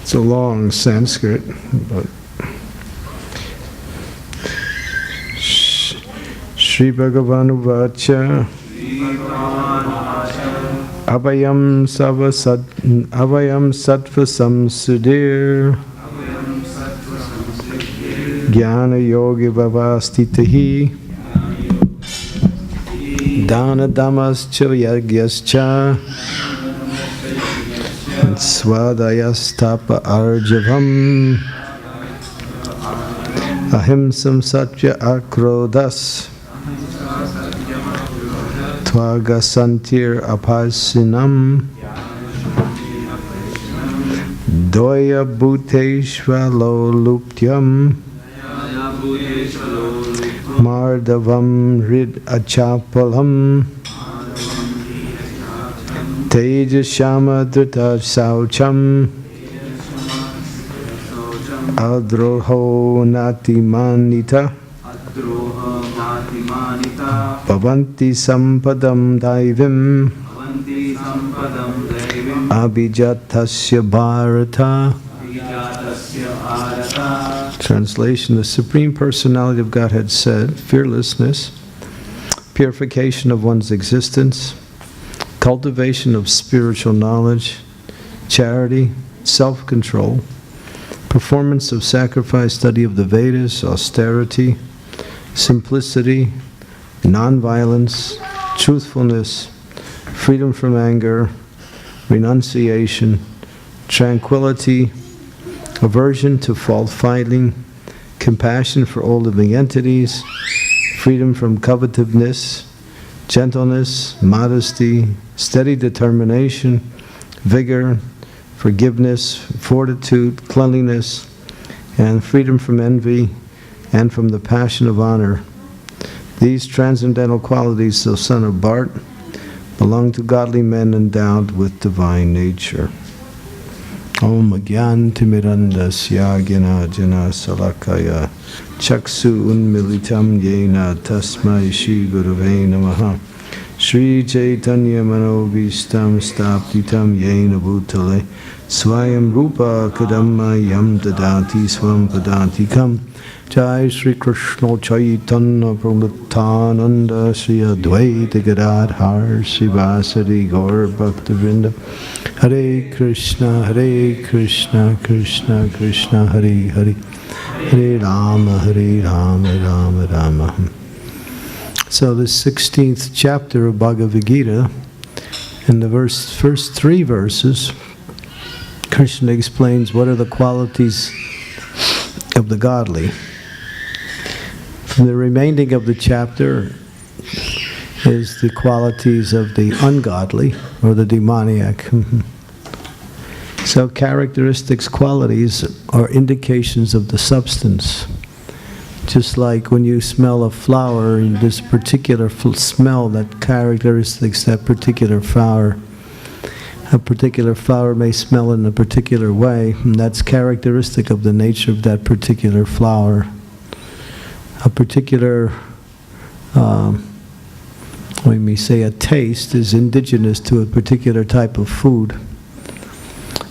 It's a long Sanskrit, but Shri Bhagavan Uvacha Abhayam Sattva Samsudir Jnana Yogi Bhavastitahi Dana Damascha Yagyascha Swadayastapa Arjavam Ahimsam Satya Akrodas Twagasantir Apasinam Doya Bhuteshvalo Luptyam Mardavam Rid Achapalam Teja Shama Drita Saucham Adroho Natimanita Bhavanti Sampadam Daivim Abhijatasya Bharata. Translation: The Supreme Personality of Godhead said, fearlessness, purification of one's existence, cultivation of spiritual knowledge, charity, self-control, performance of sacrifice, study of the Vedas, austerity, simplicity, non-violence, truthfulness, freedom from anger, renunciation, tranquility, aversion to fault-finding, compassion for all living entities, freedom from covetousness, gentleness, modesty, steady determination, vigor, forgiveness, fortitude, cleanliness, and freedom from envy and from the passion of honor. These transcendental qualities, the son of Bart, belong to godly men endowed with divine nature. Om Gyantimirandasya Gyanajana Salakaya Chaksu Unmilitam Yena Tasmai Shri Gurave Namaha Shri Chaitanya Manobhistam Staptitam Yena Bhutale Swayam Rupa Kadamma Yam Dadati Swam Padantikam Jai Shri Krishna Chaitanya Prabhupada Shri Advaita Gadadhar Srivasadi Gaur Bhaktivinoda Hare Krishna Krishna Krishna Hare Hare Hare Rama Rama Rama. So the 16th chapter of Bhagavad Gita, in the first 3 verses, Krishna explains what are the qualities of the godly. From the remaining of the chapter is the qualities of the ungodly or the demoniac. So characteristics, qualities are indications of the substance. Just like when you smell a flower, this particular smell, that characteristics, that particular flower. A particular flower may smell in a particular way, and that's characteristic of the nature of that particular flower. A particular, when we say a taste, is indigenous to a particular type of food.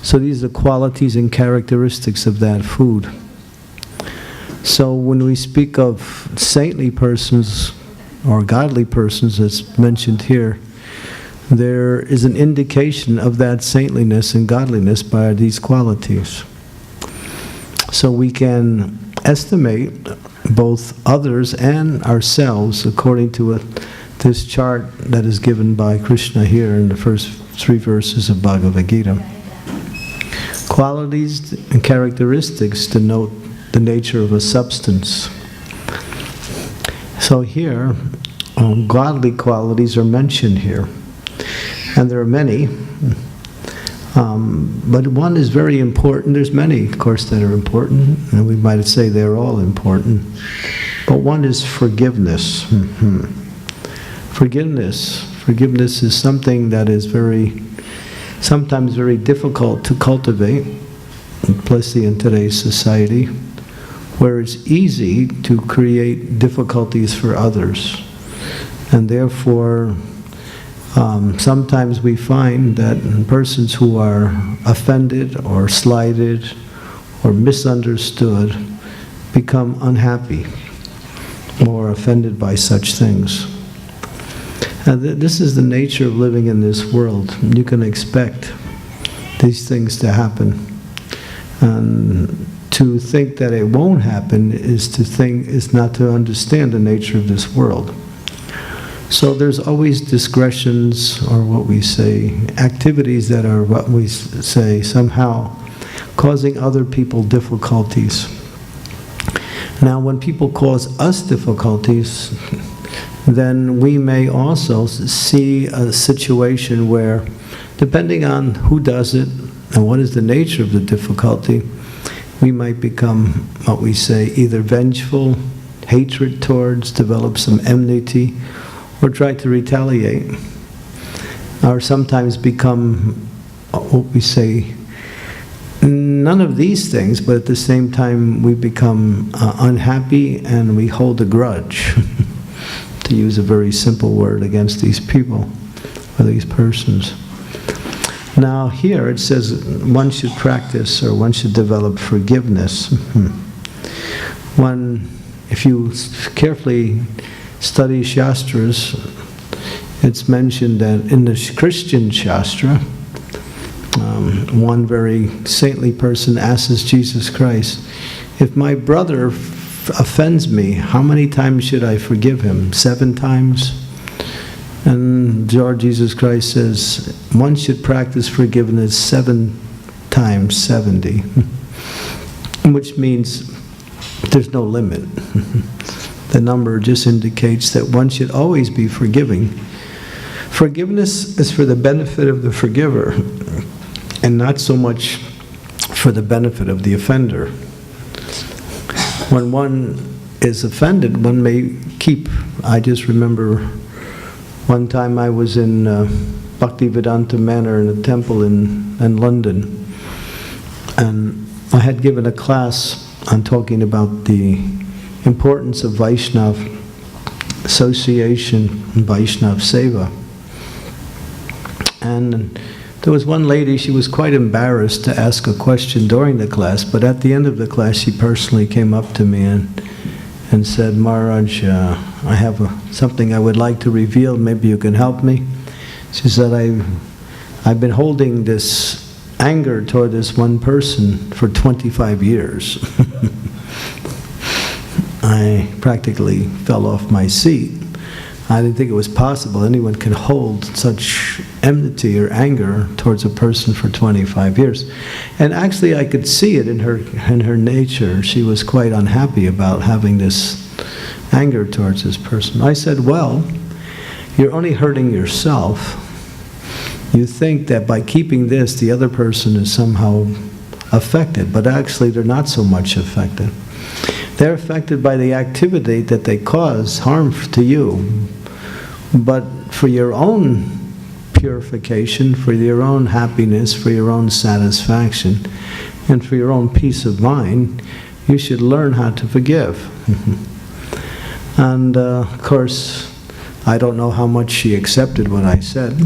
So these are qualities and characteristics of that food. So when we speak of saintly persons or godly persons, as mentioned here, there is an indication of that saintliness and godliness by these qualities. So we can estimate both others and ourselves according to this chart that is given by Krishna here in the first 3 verses of Bhagavad Gita. Qualities and characteristics denote the nature of a substance. So here, godly qualities are mentioned here. And there are many, but one is very important. There's many, of course, that are important, and we might say they're all important. But one is forgiveness. Forgiveness is something that is sometimes very difficult to cultivate, especially in today's society, where it's easy to create difficulties for others. And therefore, Sometimes we find that persons who are offended or slighted or misunderstood become unhappy or offended by such things. And this is the nature of living in this world. You can expect these things to happen. And to think that it won't happen is not to understand the nature of this world. So there's always digressions, or what we say, activities that are, what we say, somehow causing other people difficulties. Now, when people cause us difficulties, then we may also see a situation where, depending on who does it and what is the nature of the difficulty, we might become, what we say, either vengeful, hatred towards, develop some enmity, or try to retaliate, or sometimes become, what we say, none of these things, but at the same time we become unhappy and we hold a grudge, to use a very simple word, against these people or these persons. Now here it says one should practice, or one should develop forgiveness. If you carefully study Shastras, it's mentioned that in the Christian Shastra, one very saintly person asks Jesus Christ, if my brother offends me, how many times should I forgive him? 7 times? And Lord Jesus Christ says, one should practice forgiveness 7 times 70, which means there's no limit. The number just indicates that one should always be forgiving. Forgiveness is for the benefit of the forgiver, and not so much for the benefit of the offender. When one is offended, one may keep. I just remember one time I was in Bhaktivedanta Manor in a temple in London, and I had given a class on talking about the importance of Vaishnava association and Vaishnava seva. And there was one lady, she was quite embarrassed to ask a question during the class, but at the end of the class she personally came up to me and said, Maharaj, I have something I would like to reveal, maybe you can help me. She said, I've been holding this anger toward this one person for 25 years. I practically fell off my seat. I didn't think it was possible anyone could hold such enmity or anger towards a person for 25 years. And actually I could see it in her nature. She was quite unhappy about having this anger towards this person. I said, well, you're only hurting yourself. You think that by keeping this, the other person is somehow affected, but actually they're not so much affected. They're affected by the activity that they cause harm to you. But for your own purification, for your own happiness, for your own satisfaction, and for your own peace of mind, you should learn how to forgive. And of course, I don't know how much she accepted what I said,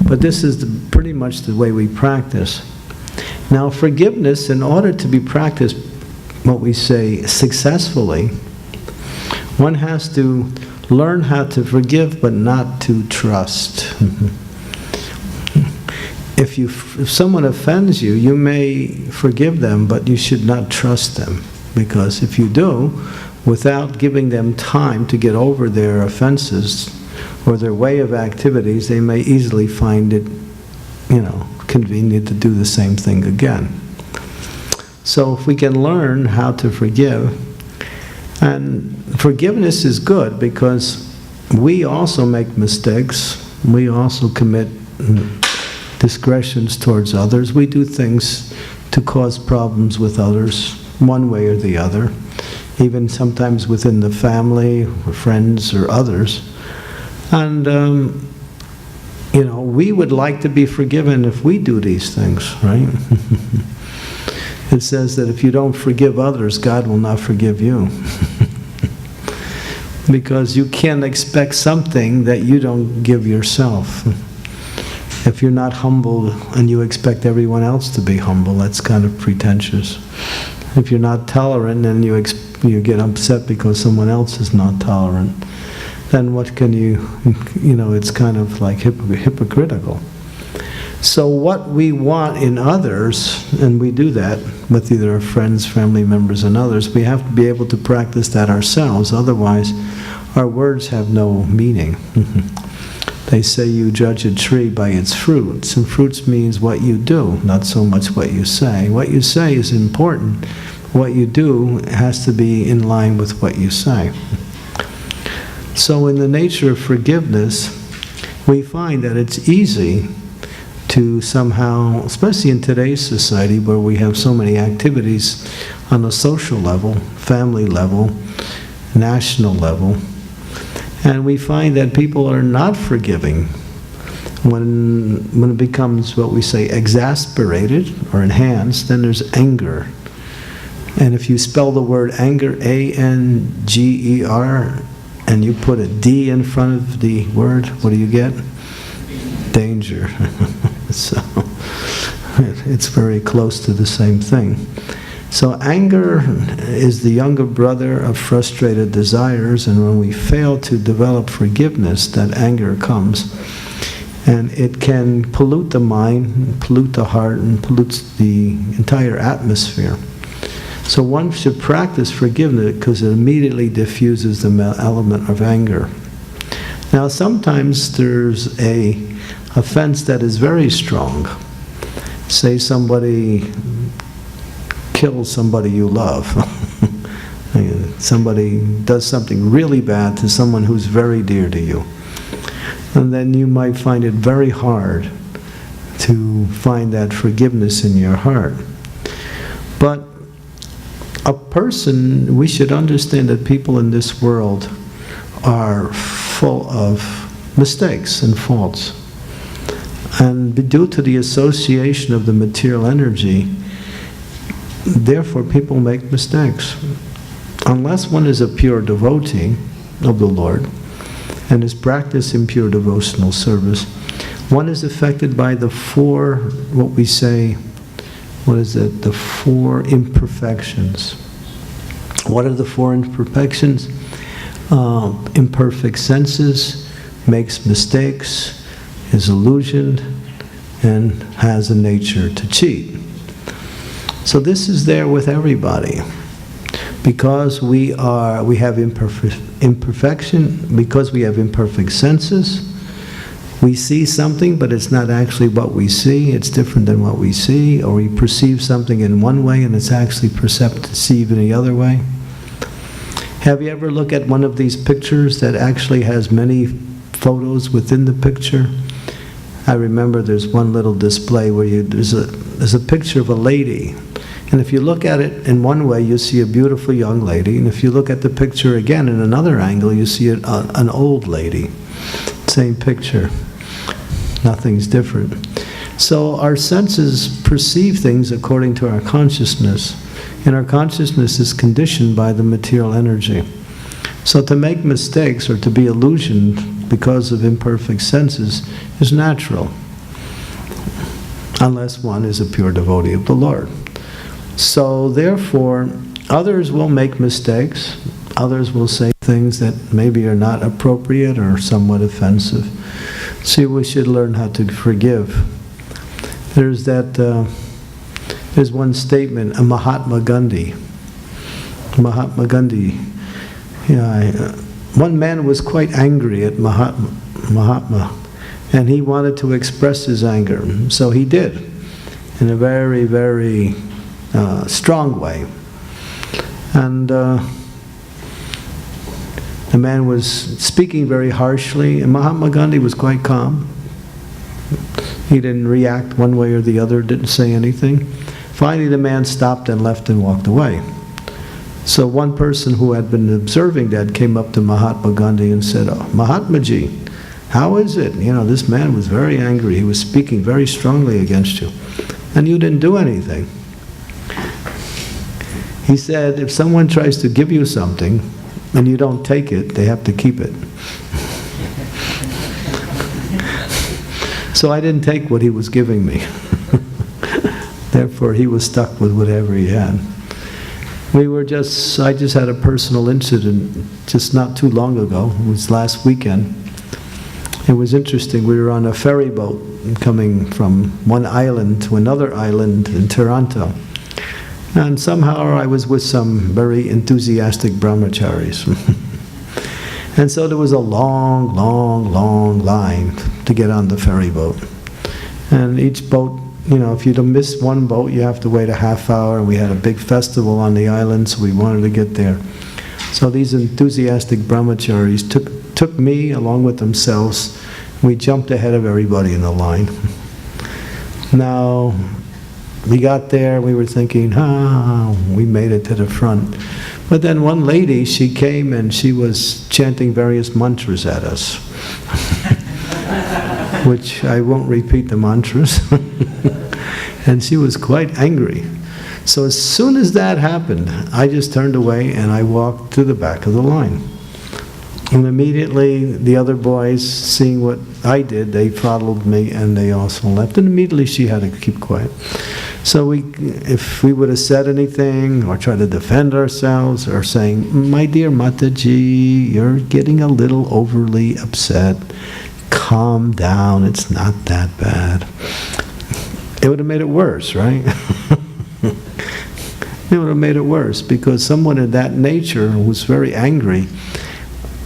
but this is pretty much the way we practice. Now, forgiveness, in order to be practiced, what we say, successfully, one has to learn how to forgive but not to trust. If someone offends you, you may forgive them, but you should not trust them, because if you do, without giving them time to get over their offenses or their way of activities, they may easily find it, convenient to do the same thing again. So if we can learn how to forgive, and forgiveness is good because we also make mistakes, we also commit discretions towards others, we do things to cause problems with others, one way or the other, even sometimes within the family or friends or others. And we would like to be forgiven if we do these things, right? It says that if you don't forgive others, God will not forgive you. Because you can't expect something that you don't give yourself. If you're not humble and you expect everyone else to be humble, that's kind of pretentious. If you're not tolerant and you get upset because someone else is not tolerant, then what can it's kind of like hypocritical. So what we want in others, and we do that with either our friends, family members, and others, we have to be able to practice that ourselves, otherwise our words have no meaning. They say you judge a tree by its fruits, and fruits means what you do, not so much what you say. What you say is important. What you do has to be in line with what you say. So in the nature of forgiveness, we find that it's easy to somehow, especially in today's society where we have so many activities on a social level, family level, national level, and we find that people are not forgiving. When it becomes what we say exasperated or enhanced, then there's anger. And if you spell the word anger, A-N-G-E-R, and you put a D in front of the word, what do you get? Danger. So it's very close to the same thing. So anger is the younger brother of frustrated desires, and when we fail to develop forgiveness, that anger comes. And it can pollute the mind, pollute the heart, and pollutes the entire atmosphere. So one should practice forgiveness because it immediately diffuses the element of anger. Now sometimes there's an offense that is very strong. Say somebody kills somebody you love. Somebody does something really bad to someone who's very dear to you. And then you might find it very hard to find that forgiveness in your heart. But a person, we should understand that people in this world are full of mistakes and faults. And due to the association of the material energy, therefore people make mistakes. Unless one is a pure devotee of the Lord and is practicing pure devotional service, one is affected by the four, what we say, the four imperfections. What are the four imperfections? Imperfect senses, makes mistakes, is illusioned, and has a nature to cheat. So this is there with everybody. Because we have imperfection, because we have imperfect senses, we see something, but it's not actually what we see, it's different than what we see, or we perceive something in one way and it's actually perceived in the other way. Have you ever looked at one of these pictures that actually has many photos within the picture? I remember there's one little display where there's a picture of a lady, and if you look at it in one way, you see a beautiful young lady, and if you look at the picture again in another angle, you see an old lady. Same picture. Nothing's different. So our senses perceive things according to our consciousness, and our consciousness is conditioned by the material energy. So to make mistakes or to be illusioned because of imperfect senses is natural, unless one is a pure devotee of the Lord. So therefore, others will make mistakes, others will say things that maybe are not appropriate or somewhat offensive. See, we should learn how to forgive. There's one statement, a Mahatma Gandhi. Mahatma Gandhi, one man was quite angry at Mahatma, and he wanted to express his anger, so he did, in a very, very strong way. And the man was speaking very harshly, and Mahatma Gandhi was quite calm. He didn't react one way or the other, didn't say anything. Finally, the man stopped and left and walked away. So one person who had been observing that came up to Mahatma Gandhi and said, "Oh, Mahatma Ji, how is it? This man was very angry. He was speaking very strongly against you, and you didn't do anything." He said, if someone tries to give you something and you don't take it, they have to keep it. So I didn't take what he was giving me. Therefore, he was stuck with whatever he had. I just had a personal incident just not too long ago. It was last weekend. It was interesting. We were on a ferry boat coming from one island to another island in Toronto. And somehow I was with some very enthusiastic brahmacharis. And so there was a long, long, long line to get on the ferry boat. And each boat, if you'd miss one boat, you have to wait a half hour. And we had a big festival on the island, so we wanted to get there. So these enthusiastic brahmacharis took me along with themselves. We jumped ahead of everybody in the line. Now, we got there, we were thinking, we made it to the front. But then one lady, she came and she was chanting various mantras at us, which I won't repeat the mantras. And she was quite angry. So as soon as that happened, I just turned away and I walked to the back of the line. And immediately the other boys, seeing what I did, they followed me and they also left. And immediately she had to keep quiet. So if we would have said anything or tried to defend ourselves or saying, "My dear Mataji, you're getting a little overly upset. Calm down, it's not that bad." It would have made it worse, right? It would have made it worse because someone of that nature who's very angry,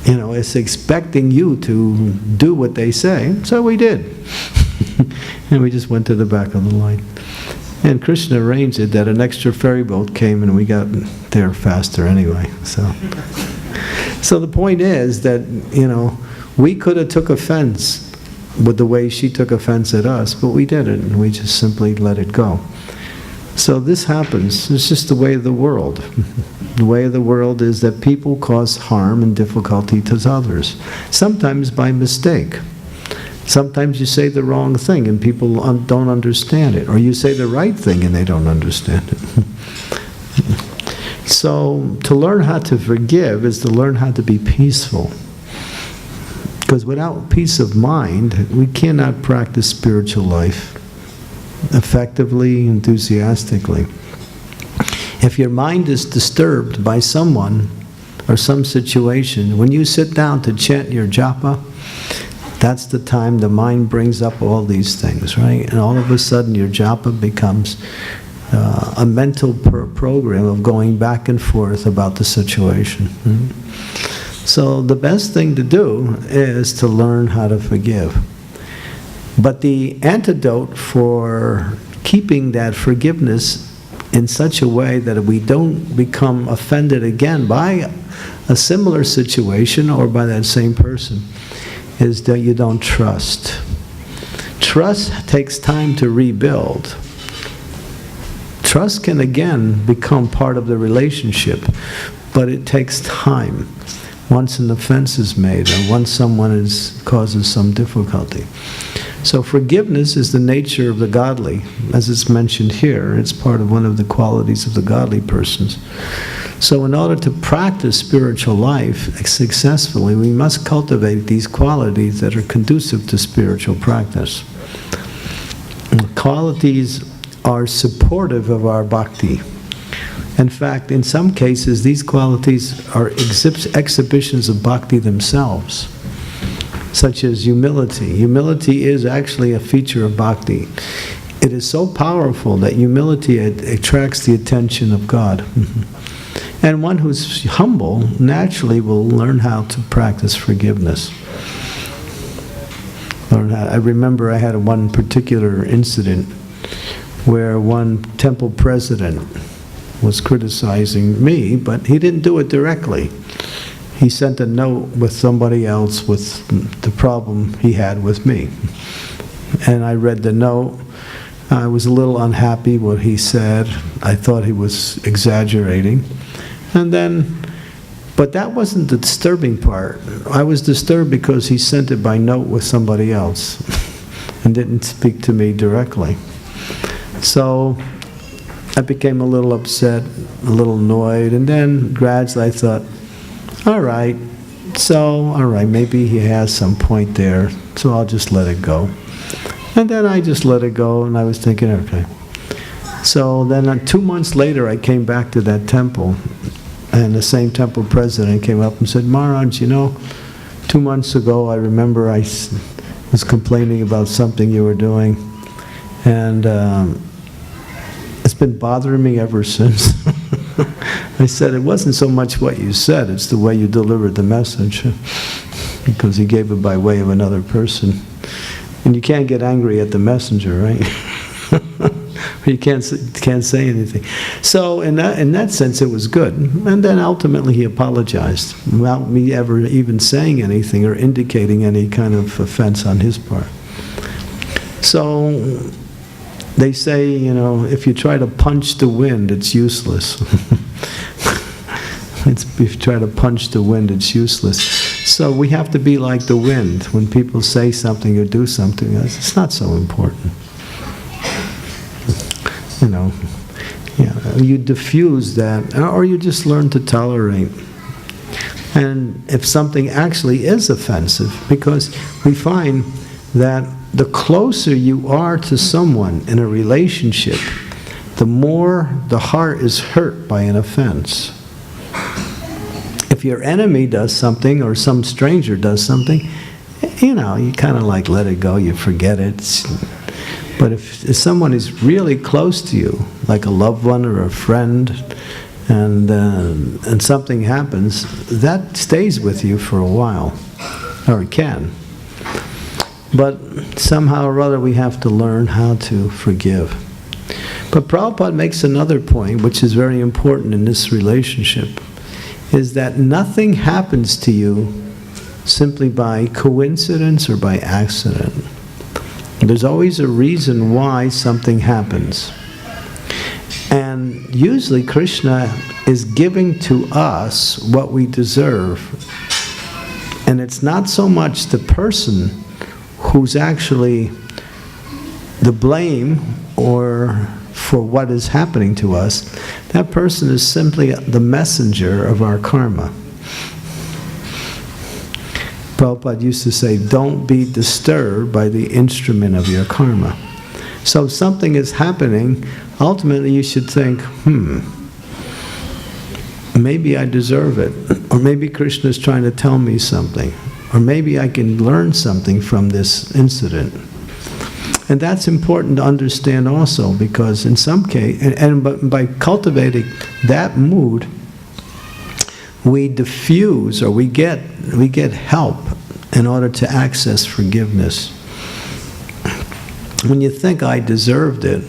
is expecting you to do what they say. So we did. And we just went to the back of the line. And Krishna arranged it that an extra ferry boat came and we got there faster anyway. So the point is that, we could have took offense with the way she took offense at us, but we didn't, and we just simply let it go. So this happens. It's just the way of the world. The way of the world is that people cause harm and difficulty to others, sometimes by mistake. Sometimes you say the wrong thing and people don't understand it, or you say the right thing and they don't understand it. So to learn how to forgive is to learn how to be peaceful. Because without peace of mind, we cannot practice spiritual life effectively, enthusiastically. If your mind is disturbed by someone or some situation, when you sit down to chant your japa, that's the time the mind brings up all these things, right? And all of a sudden your japa becomes a mental program of going back and forth about the situation. So the best thing to do is to learn how to forgive. But the antidote for keeping that forgiveness in such a way that we don't become offended again by a similar situation or by that same person is that you don't trust. Trust takes time to rebuild. Trust can again become part of the relationship, but it takes time once an offense is made or once someone causes some difficulty. So forgiveness is the nature of the godly, as it's mentioned here. It's part of one of the qualities of the godly persons. So in order to practice spiritual life successfully, we must cultivate these qualities that are conducive to spiritual practice. The qualities are supportive of our bhakti. In fact, in some cases, these qualities are exhibitions of bhakti themselves, such as humility. Humility is actually a feature of bhakti. It is so powerful that humility attracts the attention of God. And one who's humble naturally will learn how to practice forgiveness. I remember I had one particular incident where one temple president was criticizing me, but he didn't do it directly. He sent a note with somebody else with the problem he had with me. And I read the note. I was a little unhappy what he said. I thought he was exaggerating. But that wasn't the disturbing part. I was disturbed because he sent it by note with somebody else and didn't speak to me directly. So I became a little upset, a little annoyed, and then gradually I thought, all right, maybe he has some point there, so I'll just let it go. And then I just let it go, and I was thinking, okay. So then 2 months later, I came back to that temple, and the same temple president came up and said, Maharaj, 2 months ago, I remember I was complaining about something you were doing, and it's been bothering me ever since. I said, it wasn't so much what you said, it's the way you delivered the message, because he gave it by way of another person. And you can't get angry at the messenger, right? You can't say anything. So in that sense, it was good. And then ultimately he apologized without me ever even saying anything or indicating any kind of offense on his part. So they say, if you try to punch the wind, it's useless. If you try to punch the wind, it's useless. So we have to be like the wind. When people say something or do something, it's not so important. You diffuse that, or you just learn to tolerate. And if something actually is offensive, because we find that the closer you are to someone in a relationship, the more the heart is hurt by an offense. If your enemy does something, or some stranger does something, you kind of like let it go, you forget it. But if someone is really close to you, like a loved one or a friend, and something happens, that stays with you for a while, or it can. But somehow or other we have to learn how to forgive. But Prabhupada makes another point, which is very important in this relationship, is that nothing happens to you simply by coincidence or by accident. There's always a reason why something happens. And usually Krishna is giving to us what we deserve. And it's not so much the person who's actually the blame or for what is happening to us. That person is simply the messenger of our karma. Prabhupada used to say, don't be disturbed by the instrument of your karma. So if something is happening, ultimately you should think, maybe I deserve it. Or maybe Krishna is trying to tell me something. Or maybe I can learn something from this incident. And that's important to understand also, because in some case, but by cultivating that mood, we diffuse, or we get help in order to access forgiveness. When you think I deserved it,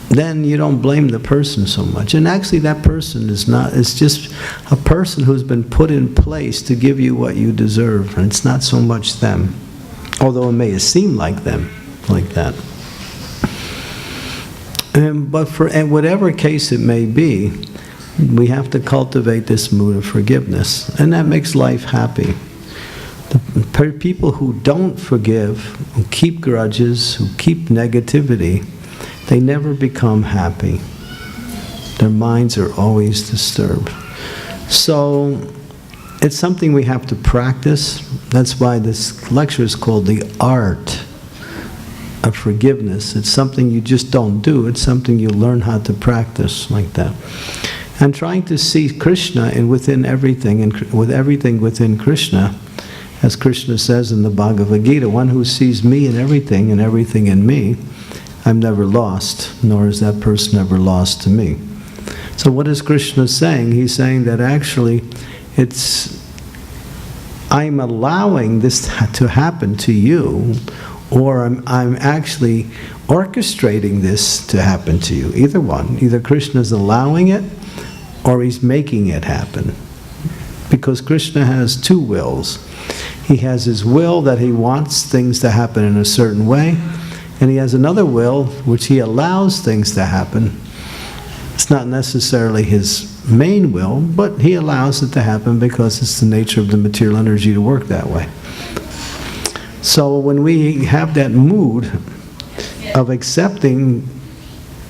then you don't blame the person so much. And actually that person it's just a person who's been put in place to give you what you deserve, and it's not so much them. Although it may seem like them, like that. But in whatever case it may be, we have to cultivate this mood of forgiveness, and that makes life happy. The people who don't forgive, who keep grudges, who keep negativity, they never become happy. Their minds are always disturbed. So it's something we have to practice. That's why this lecture is called The Art of Forgiveness. It's something you just don't do. It's something you learn how to practice like that. And trying to see Krishna within everything, and with everything within Krishna, as Krishna says in the Bhagavad Gita, one who sees me in everything and everything in me, I'm never lost, nor is that person ever lost to me. So what is Krishna saying? He's saying that actually I'm allowing this to happen to you, or I'm actually orchestrating this to happen to you. Either one. Either Krishna's allowing it, or he's making it happen. Because Krishna has two wills. He has his will that he wants things to happen in a certain way, and he has another will which he allows things to happen. It's not necessarily his main will, but he allows it to happen because it's the nature of the material energy to work that way. So when we have that mood of accepting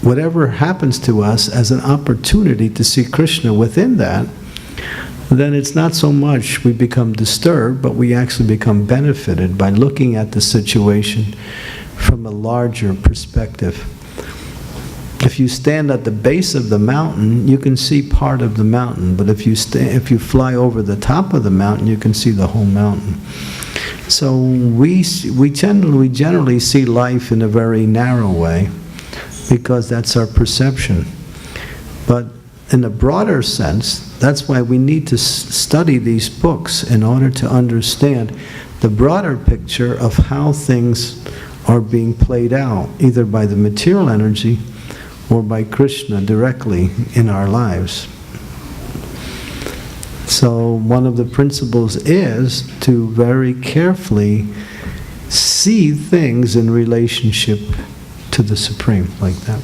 whatever happens to us as an opportunity to see Krishna within that, then it's not so much we become disturbed, but we actually become benefited by looking at the situation from a larger perspective. If you stand at the base of the mountain, you can see part of the mountain, but if you fly over the top of the mountain, you can see the whole mountain. So we generally see life in a very narrow way, because that's our perception. But in a broader sense, that's why we need to study these books in order to understand the broader picture of how things are being played out, either by the material energy or by Krishna directly in our lives. So one of the principles is to very carefully see things in relationship to the Supreme, like that.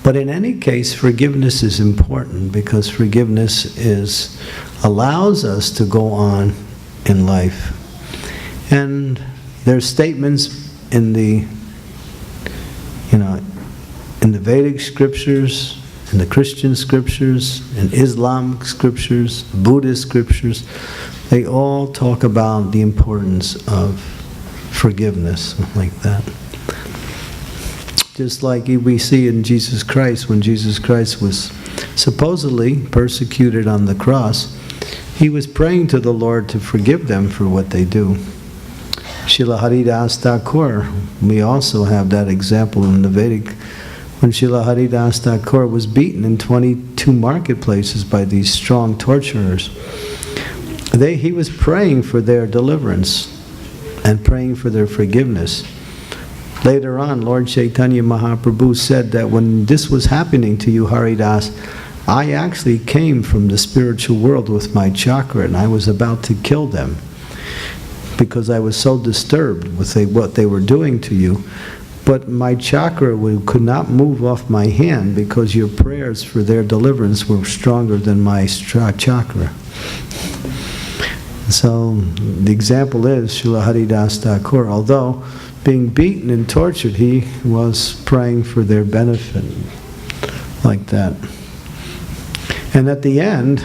But in any case, forgiveness is important, because forgiveness allows us to go on in life. And there's statements in the Vedic scriptures, in the Christian scriptures, in Islamic scriptures, Buddhist scriptures, they all talk about the importance of forgiveness, like that. Just like we see in Jesus Christ, when Jesus Christ was supposedly persecuted on the cross, he was praying to the Lord to forgive them for what they do. Srila Haridas Thakur, we also have that example in the Vedic. When Srila Haridas Thakur was beaten in 22 marketplaces by these strong torturers, he was praying for their deliverance and praying for their forgiveness. Later on, Lord Chaitanya Mahaprabhu said that when this was happening to you, Haridas, I actually came from the spiritual world with my chakra, and I was about to kill them because I was so disturbed with what they were doing to you. But my chakra could not move off my hand, because your prayers for their deliverance were stronger than my chakra. So the example is Srila Haridas Thakur, although being beaten and tortured, he was praying for their benefit, like that. And at the end,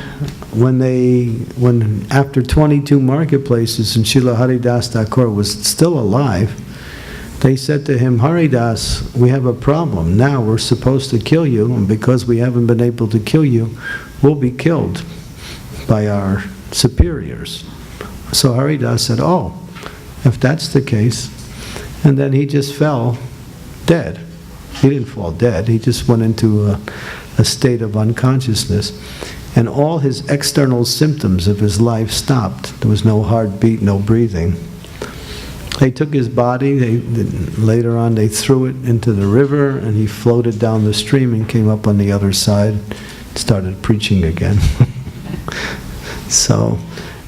when after 22 marketplaces and Srila Haridas Thakur was still alive, they said to him, Haridas, we have a problem. Now we're supposed to kill you, and because we haven't been able to kill you, we'll be killed by our superiors. So Haridas said, oh, if that's the case, and then he just fell dead. He didn't fall dead, he just went into a state of unconsciousness. And all his external symptoms of his life stopped. There was no heartbeat, no breathing. They took his body, later on they threw it into the river, and he floated down the stream and came up on the other side and started preaching again. So,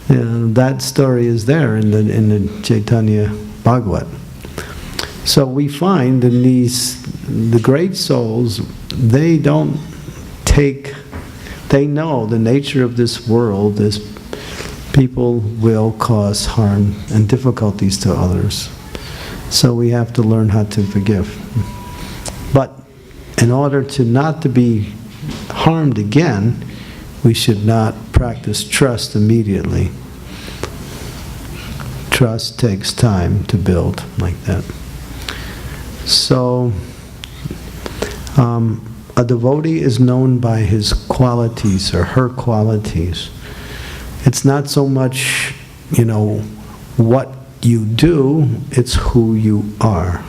that story is there in the Chaitanya Bhagavat. So we find in the great souls, they know the nature of this world is people will cause harm and difficulties to others. So we have to learn how to forgive. But in order not to be harmed again, we should not practice trust immediately. Trust takes time to build, like that. So, a devotee is known by his qualities or her qualities. It's not so much, what you do, it's who you are.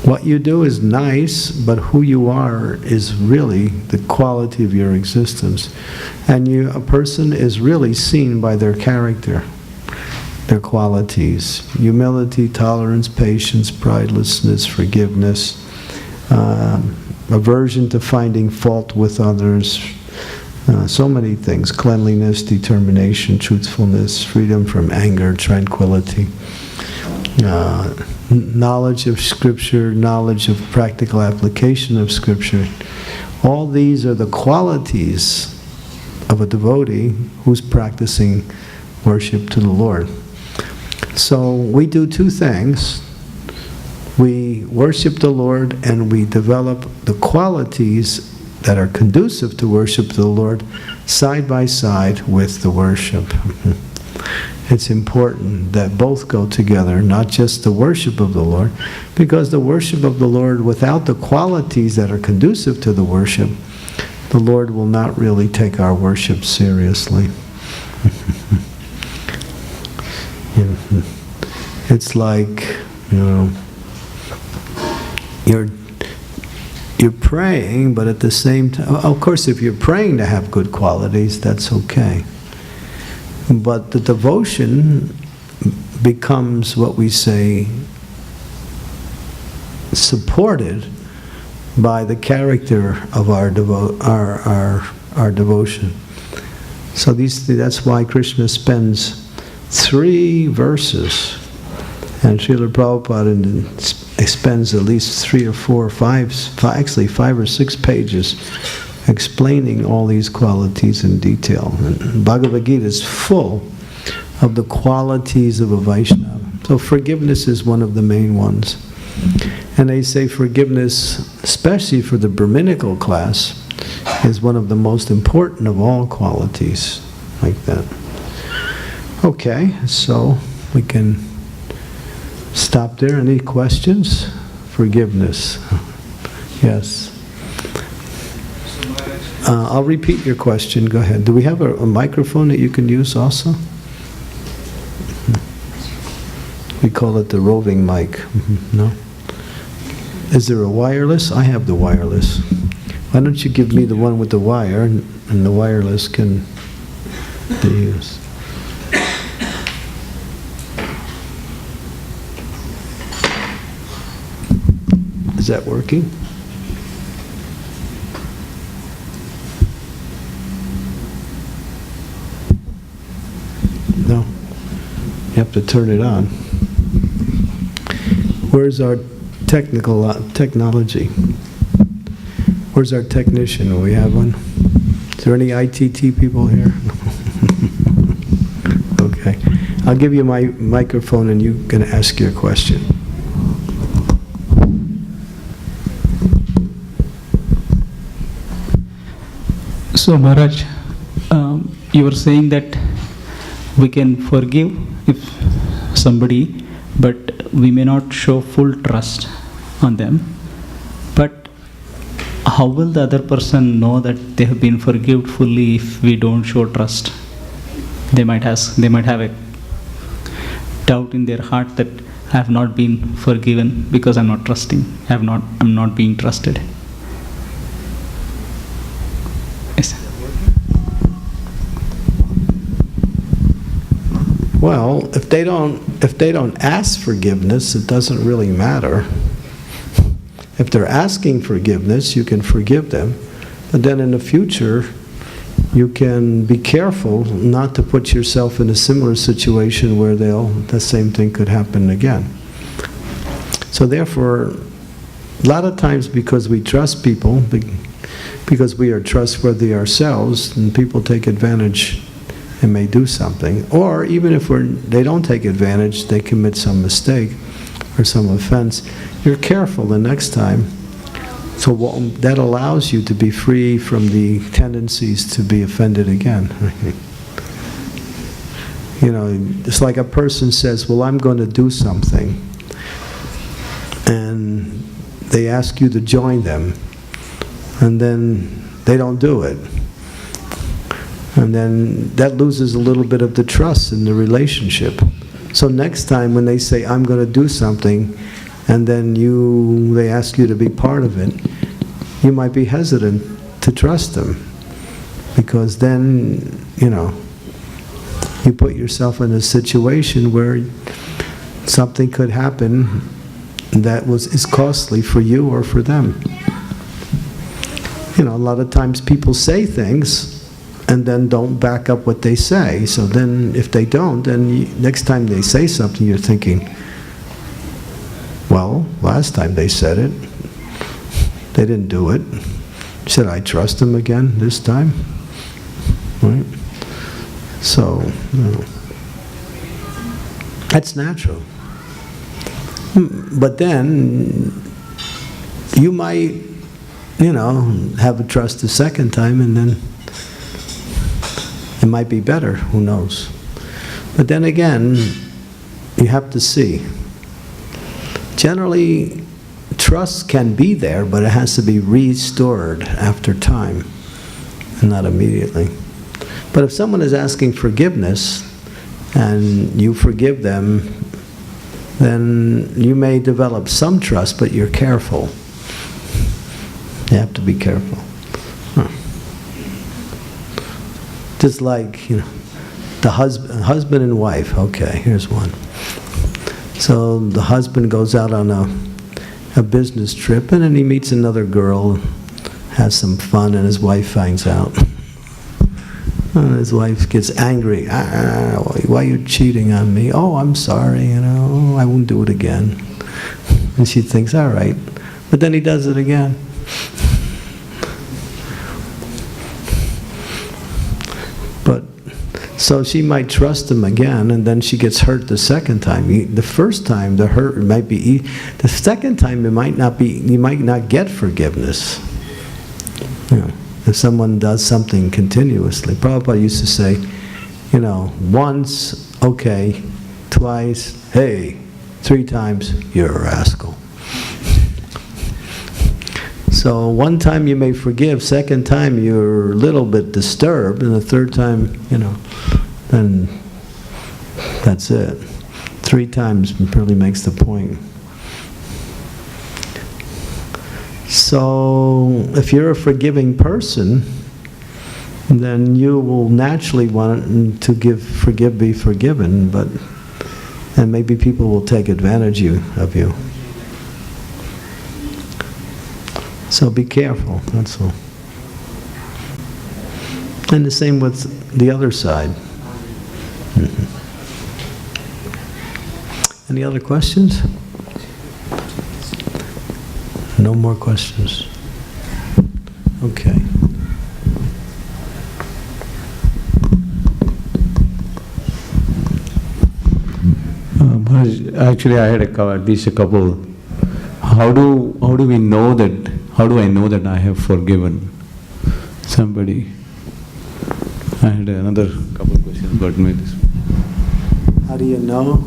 What you do is nice, but who you are is really the quality of your existence. And a person is really seen by their character, their qualities: humility, tolerance, patience, pridelessness, forgiveness, aversion to finding fault with others, so many things: cleanliness, determination, truthfulness, freedom from anger, tranquility, knowledge of Scripture, knowledge of practical application of Scripture. All these are the qualities of a devotee who's practicing worship to the Lord. So we do two things. We worship the Lord and we develop the qualities that are conducive to worship to the Lord side by side with the worship. It's important that both go together, not just the worship of the Lord, because the worship of the Lord without the qualities that are conducive to the worship, the Lord will not really take our worship seriously. It's like, you're praying, but at the same time, of course, if you're praying to have good qualities, that's okay. But the devotion becomes, what we say, supported by the character of our devotion. So that's why Krishna spends 3 verses, and Srila Prabhupada spends at least 3 or 4 or 5, actually 5 or 6 pages explaining all these qualities in detail. And Bhagavad Gita is full of the qualities of a Vaishnava. So forgiveness is one of the main ones. And they say forgiveness, especially for the Brahminical class, is one of the most important of all qualities, like that. Okay, so we can stop there. Any questions? Forgiveness. Yes. I'll repeat your question. Go ahead. Do we have a microphone that you can use also? We call it the roving mic. No? Is there a wireless? I have the wireless. Why don't you give me the one with the wire, and the wireless can be used. Is that working? No. You have to turn it on. Where's our technology? Where's our technician? Do we have one? Is there any ITT people here? Okay. I'll give you my microphone and you can ask your question. So Maharaj, you were saying that we can forgive if somebody, but we may not show full trust on them. But how will the other person know that they have been forgiven fully if we don't show trust? They might have a doubt in their heart that I have not been forgiven because I'm not trusting. I'm not being trusted. Yes. Well, if they don't ask forgiveness, it doesn't really matter. If they're asking forgiveness, you can forgive them. But then in the future, you can be careful not to put yourself in a similar situation where the same thing could happen again. So therefore, a lot of times because we trust people, because we are trustworthy ourselves, and people take advantage and may do something. Or even if they don't take advantage, they commit some mistake or some offense, you're careful the next time. So that allows you to be free from the tendencies to be offended again. It's like a person says, well, I'm going to do something, and they ask you to join them, and then they don't do it. And then that loses a little bit of the trust in the relationship. So next time when they say, I'm going to do something, and then they ask you to be part of it, you might be hesitant to trust them. Because then, you put yourself in a situation where something could happen that is costly for you or for them. A lot of times people say things and then don't back up what they say. So then if they don't, then next time they say something, you're thinking, well, last time they said it, they didn't do it. Should I trust them again this time? Right? So, that's natural. But then, you might have a trust the second time, and then it might be better, who knows. But then again, you have to see. Generally, trust can be there, but it has to be restored after time, and not immediately. But if someone is asking forgiveness, and you forgive them, then you may develop some trust, but you're careful. You have to be careful. Just like, the husband and wife. Okay, here's one. So the husband goes out on a business trip, and then he meets another girl, has some fun, and his wife finds out. And his wife gets angry. Why are you cheating on me? Oh, I'm sorry, I won't do it again. And she thinks, all right. But then he does it again. So she might trust him again, and then she gets hurt the second time. The first time, the hurt might be the second time, you might not get forgiveness. If someone does something continuously. Prabhupada used to say, once, okay, twice, hey, 3 times, you're a rascal. So one time you may forgive, second time you're a little bit disturbed, and the third time, then that's it. 3 times really makes the point. So if you're a forgiving person, then you will naturally want to be forgiven, and maybe people will take advantage of you. So be careful, that's all. And the same with the other side. Any other questions? No more questions. Okay. Actually, I had at least a couple. How do we know that? How do I know that I have forgiven somebody? I had another couple of questions, but maybe this. How do you know?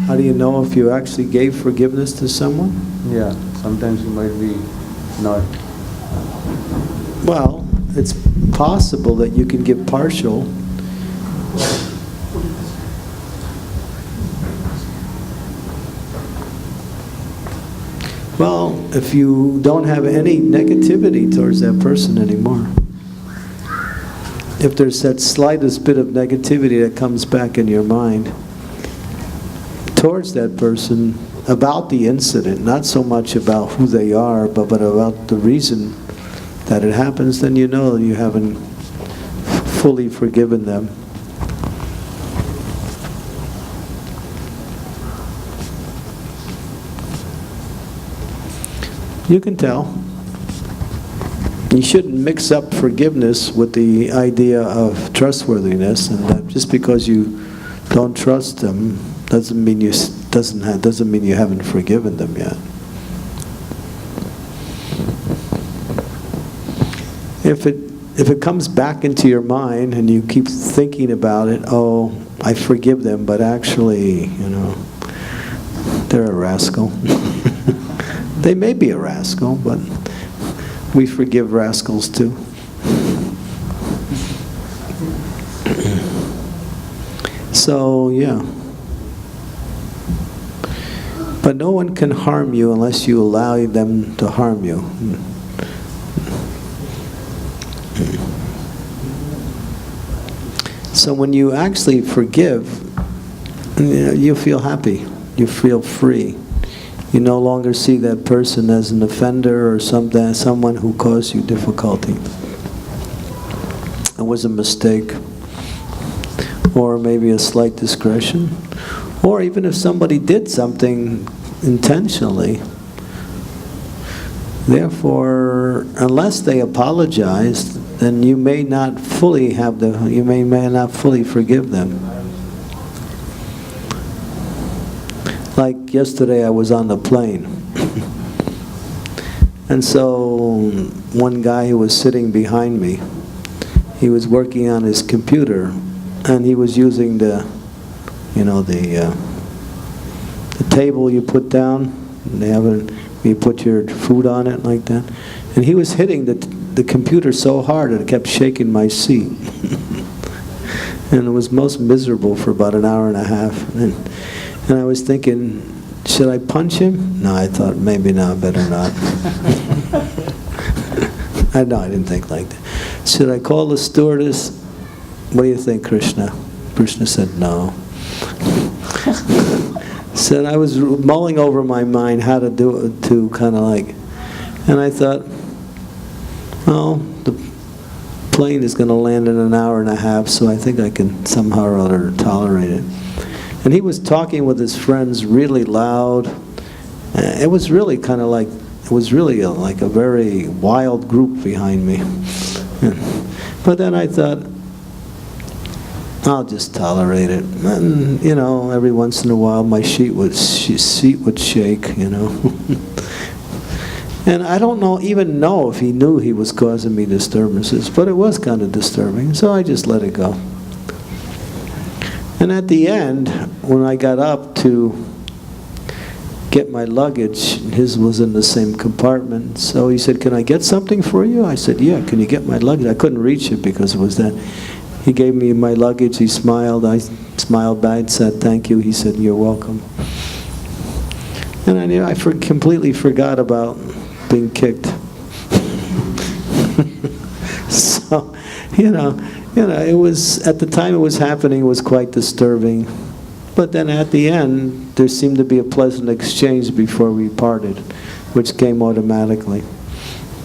How do you know if you actually gave forgiveness to someone? Yeah, sometimes you might be not. Well, it's possible that you can give partial. Well, if you don't have any negativity towards that person anymore. If there's that slightest bit of negativity that comes back in your mind towards that person about the incident, not so much about who they are, but about the reason that it happens, then you know you haven't fully forgiven them. You can tell. You shouldn't mix up forgiveness with the idea of trustworthiness, and that just because you don't trust them doesn't mean you haven't forgiven them yet. If it comes back into your mind and you keep thinking about it, oh, I forgive them, but actually, they're a rascal. They may be a rascal, but we forgive rascals too. So, yeah. But no one can harm you unless you allow them to harm you. So when you actually forgive, you feel happy. You feel free. You no longer see that person as an offender or someone who caused you difficulty. It was a mistake, or maybe a slight discretion, or even if somebody did something intentionally. Therefore, unless they apologize, then you may not fully forgive them. Like yesterday I was on the plane And so one guy who was sitting behind me, he was working on his computer, and he was using the table you put down. They have it, you put your food on it like that. And he was hitting the computer so hard that it kept shaking my seat. And it was most miserable for about an hour and a half. And I was thinking, should I punch him? No, I thought maybe not, better not. No, I didn't think like that. Should I call the stewardess? What do you think, Krishna? Krishna said no. Said I was mulling over my mind how to do it, to kind of like, and I thought, well, the plane is going to land in an hour and a half, so I think I can somehow or other tolerate it. And he was talking with his friends really loud. It was really kind of like, it was really like a very wild group behind me. But then I thought, I'll just tolerate it. And, every once in a while my seat would shake, And I don't even know if he knew he was causing me disturbances, but it was kind of disturbing, so I just let it go. And at the end, when I got up to get my luggage, his was in the same compartment, so he said, "Can I get something for you?" I said, "Yeah, can you get my luggage?" I couldn't reach it because it was that. He gave me my luggage, he smiled, I smiled back, said thank you, he said, "You're welcome." And I completely forgot about being kicked. So, it was, at the time it was happening, it was quite disturbing. But then at the end, there seemed to be a pleasant exchange before we parted, which came automatically,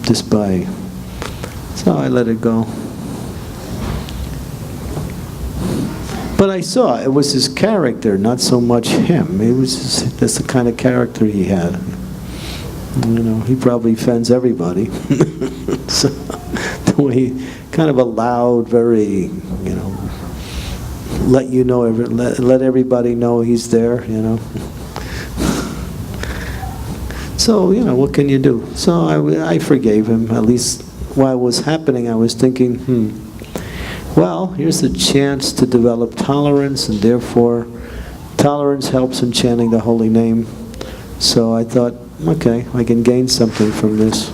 just by, so I let it go. But I saw it was his character, not so much him. It was that's the kind of character he had. He probably offends everybody. So the way he, kind of a loud, very, let everybody know he's there. So what can you do? So I forgave him. At least while it was happening, I was thinking, well, here's a chance to develop tolerance, and therefore tolerance helps in chanting the holy name. So I thought, okay, I can gain something from this.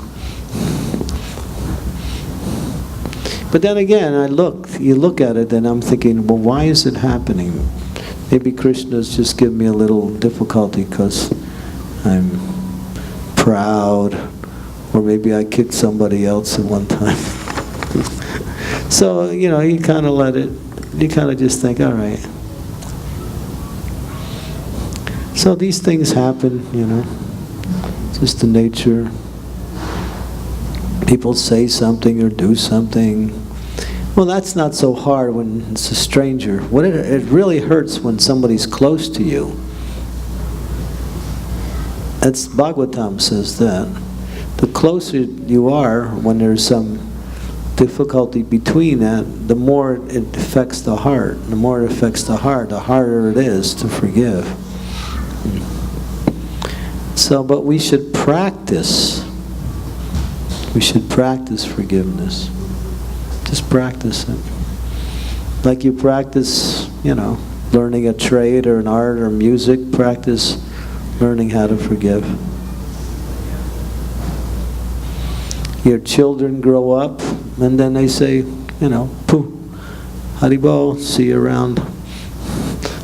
But then again, you look at it, and I'm thinking, well, why is it happening? Maybe Krishna's just given me a little difficulty because I'm proud, or maybe I kicked somebody else at one time. So, you kind of let it, you kind of just think, all right. So these things happen, it's just the nature. People say something or do something. Well, that's not so hard when it's a stranger. It really hurts when somebody's close to you. That's, Bhagavatam says that. The closer you are, when there's some difficulty between that, the more it affects the heart. The more it affects the heart, the harder it is to forgive. So, but we should practice. We should practice forgiveness. Just practice it. Like you practice, learning a trade or an art or music, practice learning how to forgive. Your children grow up, and then they say, pooh, Haribol, see you around.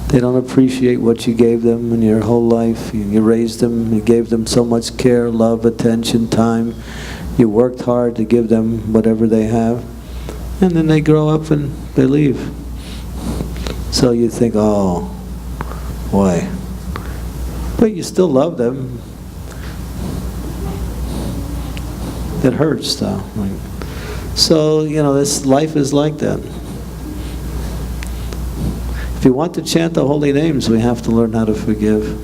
They don't appreciate what you gave them in your whole life. You raised them, you gave them so much care, love, attention, time. You worked hard to give them whatever they have. And then they grow up and they leave. So you think, oh, boy. But you still love them. It hurts, though. So, this life is like that. If you want to chant the holy names, we have to learn how to forgive.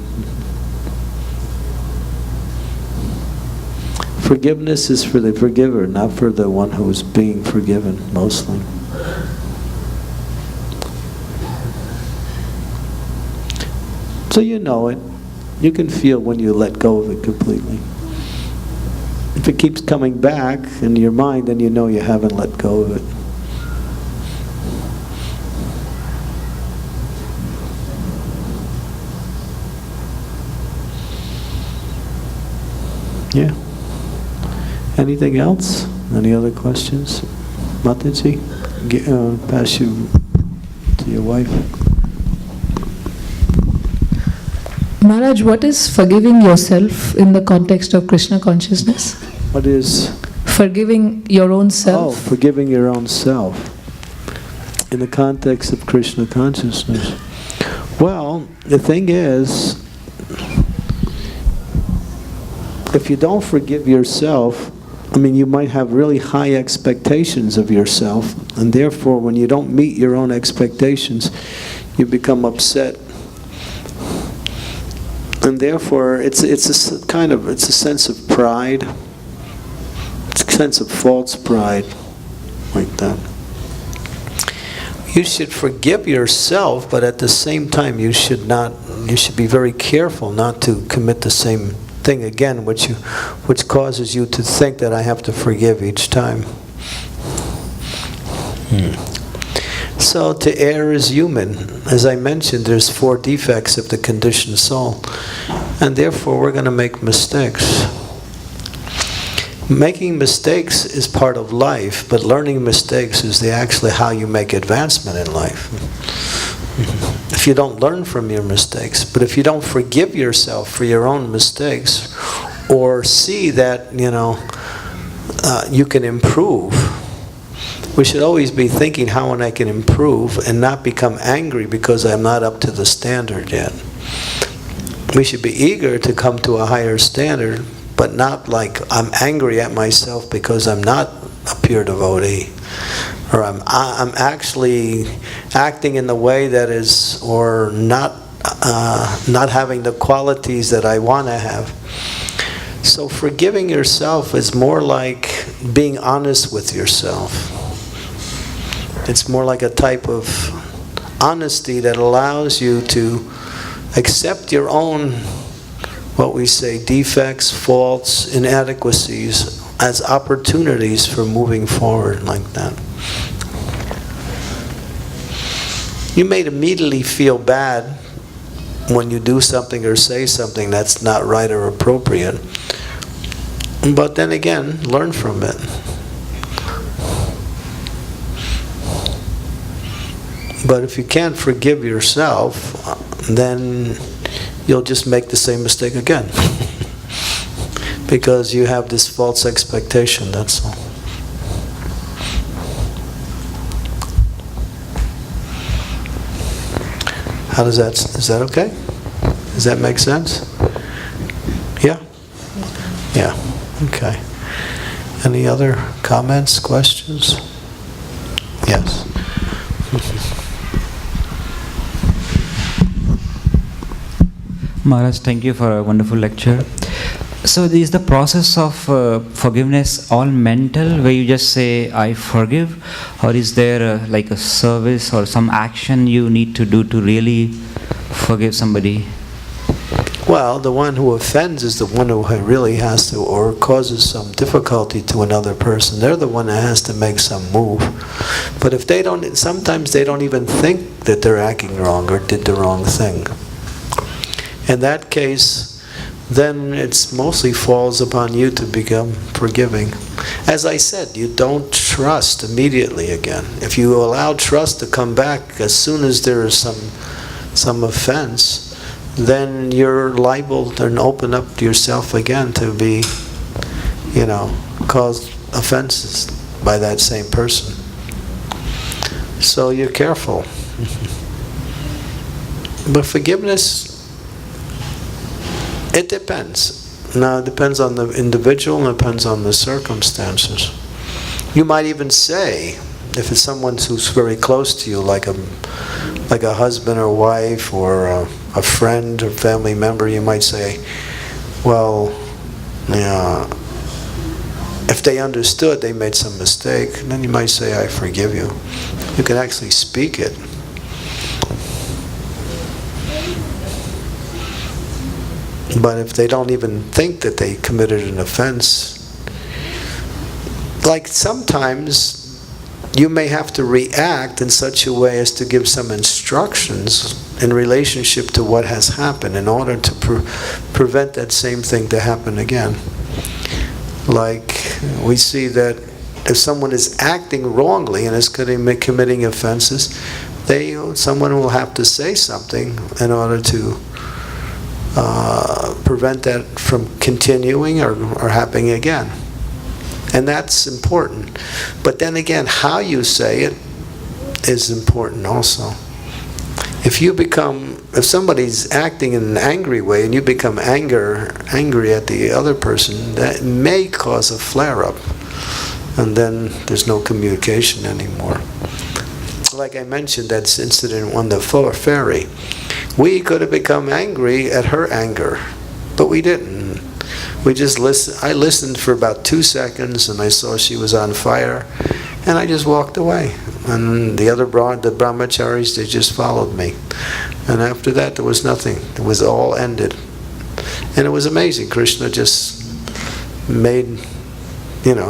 Forgiveness is for the forgiver, not for the one who is being forgiven, mostly. So you know it. You can feel when you let go of it completely. If it keeps coming back in your mind, then you know you haven't let go of it. Yeah. Anything else? Any other questions? Mataji, pass you to your wife. Maharaj, what is forgiving yourself in the context of Krishna consciousness? What is? Forgiving your own self. Oh, forgiving your own self in the context of Krishna consciousness. Well, the thing is, if you don't forgive yourself, I mean, you might have really high expectations of yourself, and therefore when you don't meet your own expectations, you become upset. And therefore it's a sense of pride. It's a sense of false pride, like that. You should forgive yourself, but at the same time you should be very careful not to commit the same thing again, which causes you to think that I have to forgive each time. So to err is human. As I mentioned, there's 4 defects of the conditioned soul, and therefore we're going to make mistakes. Making mistakes is part of life, but learning mistakes is actually how you make advancement in life. If you don't learn from your mistakes, but if you don't forgive yourself for your own mistakes, or see that, you can improve, we should always be thinking how I can improve and not become angry because I'm not up to the standard yet. We should be eager to come to a higher standard, but not like I'm angry at myself because I'm not a pure devotee, or I'm actually acting in the way that is, or not having the qualities that I want to have. So forgiving yourself is more like being honest with yourself. It's more like a type of honesty that allows you to accept your own, what we say, defects, faults, inadequacies as opportunities for moving forward, like that. You may immediately feel bad when you do something or say something that's not right or appropriate. But then again, learn from it. But if you can't forgive yourself, then you'll just make the same mistake again. Because you have this false expectation, that's all. Is that okay? Does that make sense? Yeah? Yeah, okay. Any other comments, questions? Yes. Maharaj, thank you for a wonderful lecture. So is the process of forgiveness all mental, where you just say, I forgive? Or is there like a service or some action you need to do to really forgive somebody? Well, the one who offends is the one who really has to, or causes some difficulty to another person. They're the one that has to make some move. But if they don't, sometimes they don't even think that they're acting wrong or did the wrong thing. In that case, then it mostly falls upon you to become forgiving. As I said, you don't trust immediately again. If you allow trust to come back as soon as there is some offense, then you're liable to open up to yourself again to be, cause offenses by that same person. So you're careful. But forgiveness, it depends. Now, it depends on the individual and it depends on the circumstances. You might even say, if it's someone who's very close to you, like a husband or wife or a friend or family member, you might say, well, if they understood they made some mistake, then you might say, I forgive you. You can actually speak it. But if they don't even think that they committed an offense, like sometimes you may have to react in such a way as to give some instructions in relationship to what has happened in order to prevent that same thing to happen again. Like we see that if someone is acting wrongly and is committing offenses, someone will have to say something in order to prevent that from continuing or happening again. And that's important. But then again, how you say it is important also. If somebody's acting in an angry way and you become angry at the other person, that may cause a flare-up. And then there's no communication anymore. Like I mentioned, that incident on the ferry. We could have become angry at her anger, but we didn't. We just listened. I listened for about 2 seconds, and I saw she was on fire, and I just walked away. And the brahmacharis, they just followed me. And after that, there was nothing. It was all ended. And it was amazing. Krishna just